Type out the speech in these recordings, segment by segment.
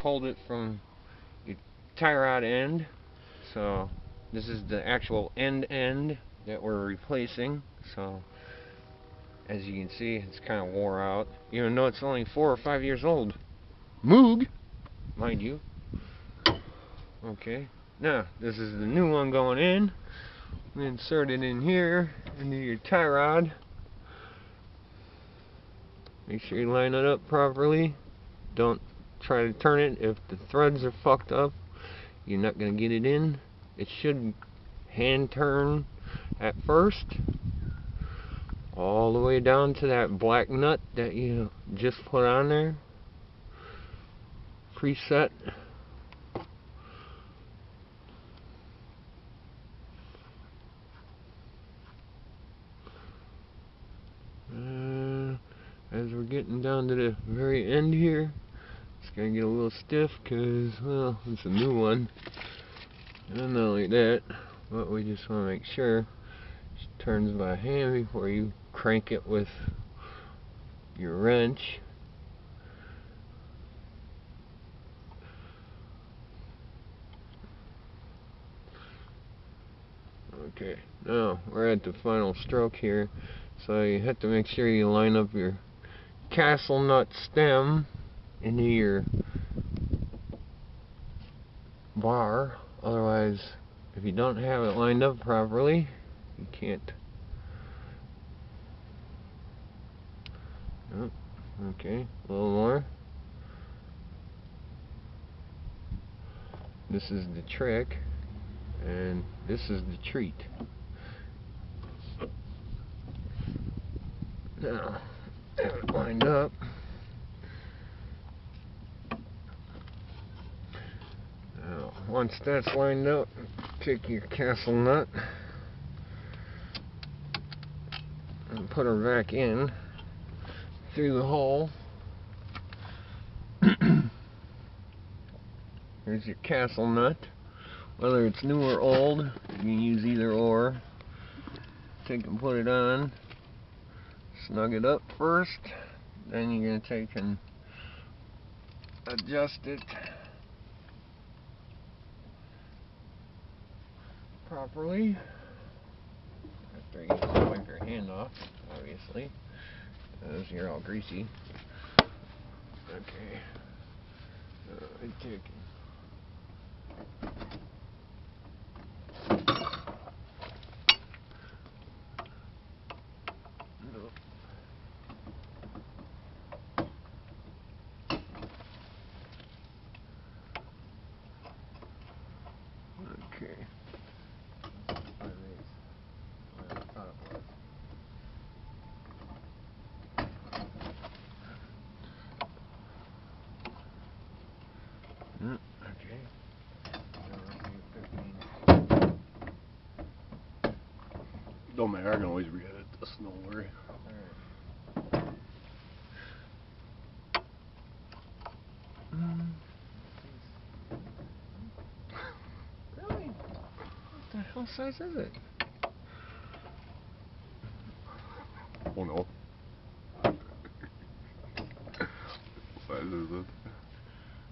pulled it from your tie rod end. So this is the actual end that we're replacing. So as you can see, it's kind of wore out, even though it's only 4 or 5 years old. Moog, mind you. Okay, now this is the new one going in. We insert it in here into your tie rod. Make sure you line it up properly. Don't try to turn it. If the threads are fucked up, you're not going to get it in. It should hand turn at first, all the way down to that black nut that you just put on there. Preset. As we're getting down to the very end here, it's going to get a little stiff because, well, it's a new one. And not only that, but we just want to make sure it turns by hand before you crank it with your wrench. Okay, now we're at the final stroke here, so you have to make sure you line up your castle nut stem into your bar. Otherwise, if you don't have it lined up properly, you can't. Oh, okay, a little more. This is the trick, and this is the treat. Now, have it lined up. Now, once that's lined up, take your castle nut and put her back in through the hole. Here's your castle nut. Whether it's new or old, you can use either or. Take and put it on. Snug it up first. Then you're going to take and adjust it properly. After you wipe your hand off, obviously, because you're all greasy. Okay. I take it. Okay. Okay. Don't matter, I can always re-edit this, don't worry. Really? What the hell size is it? Oh no. What size is it?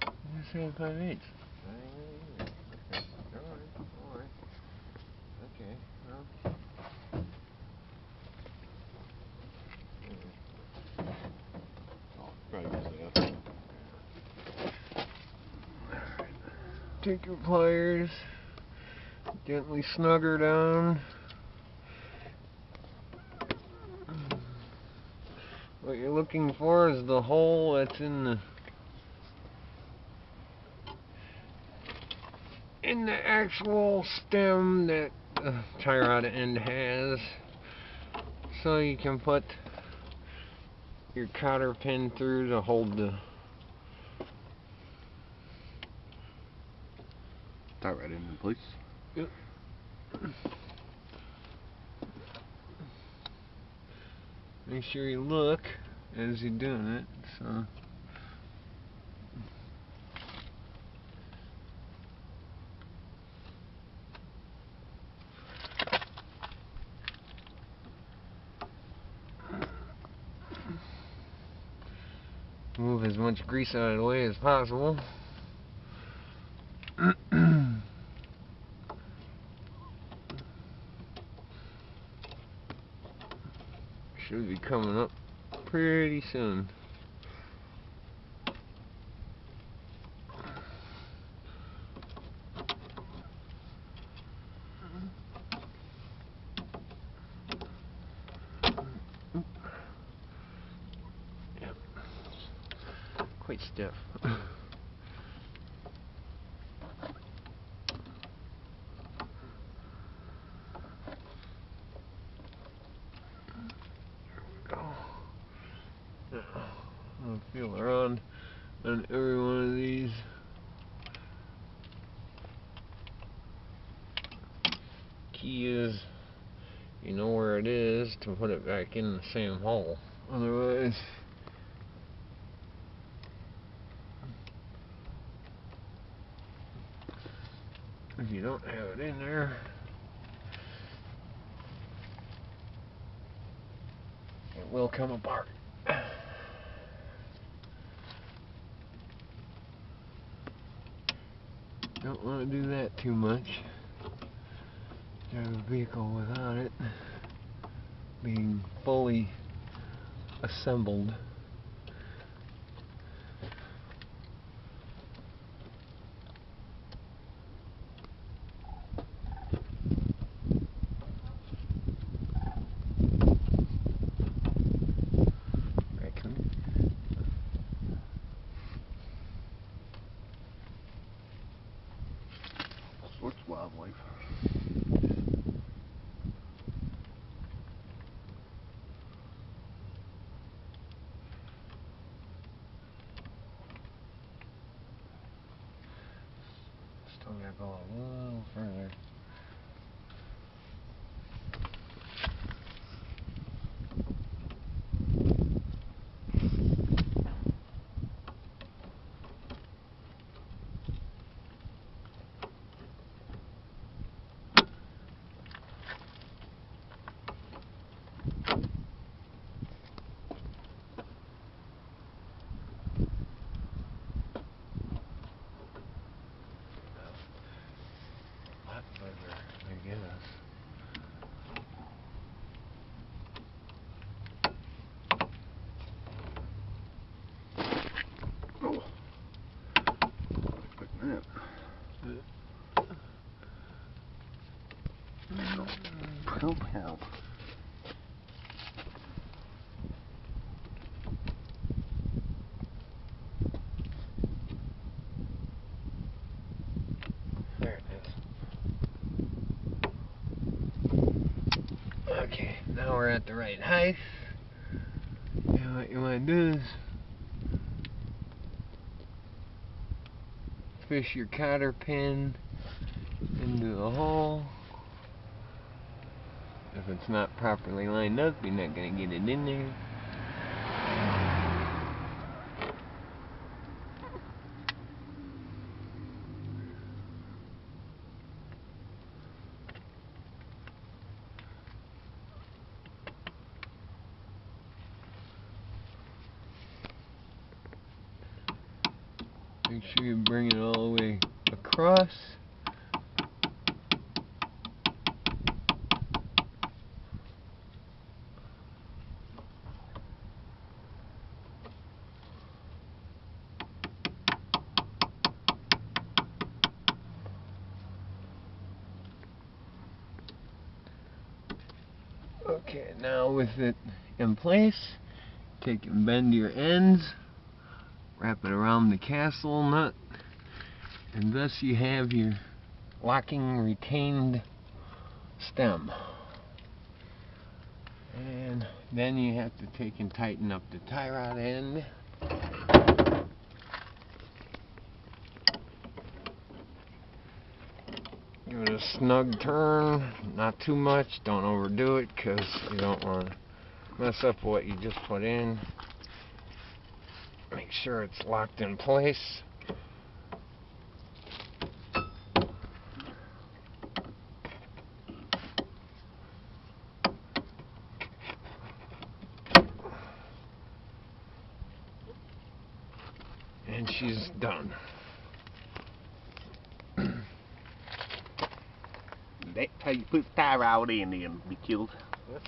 You said 5/8. Okay. Alright. Okay, well. Oh, probably use that. Take your pliers, gently snug her down. What you're looking for is the hole that's in the actual stem that the tie rod end has, so you can put your cotter pin through to hold the Tie right in place. Yep. Make sure you look as you're doing it. So. Move as much grease out of the way as possible. Should be coming up pretty soon. Yep. Quite stiff. I'll feel around on every one of these. Key is you know where it is to put it back in the same hole. Otherwise, if you don't have it in there, it will come apart. Don't want to do that too much. Drive a vehicle without it being fully assembled. Sorts of wildlife. Still gotta go a little further. Lot further, I guess. Oh. Not expecting that. Help, help. There it is. Okay, now we're at the right height. And what you want to do is fish your cotter pin into the hole. If it's not properly lined up, you're not going to get it in there. Make sure you bring it all the way across. Okay, now with it in place, take and bend your ends, wrap it around the castle nut, and thus you have your locking retained stem. And then you have to take and tighten up the tie rod end. Give it a snug turn, not too much, don't overdo it because you don't want to mess up what you just put in. Make sure it's locked in place. And she's done. That's how you put the tie rod in and be killed. Yep.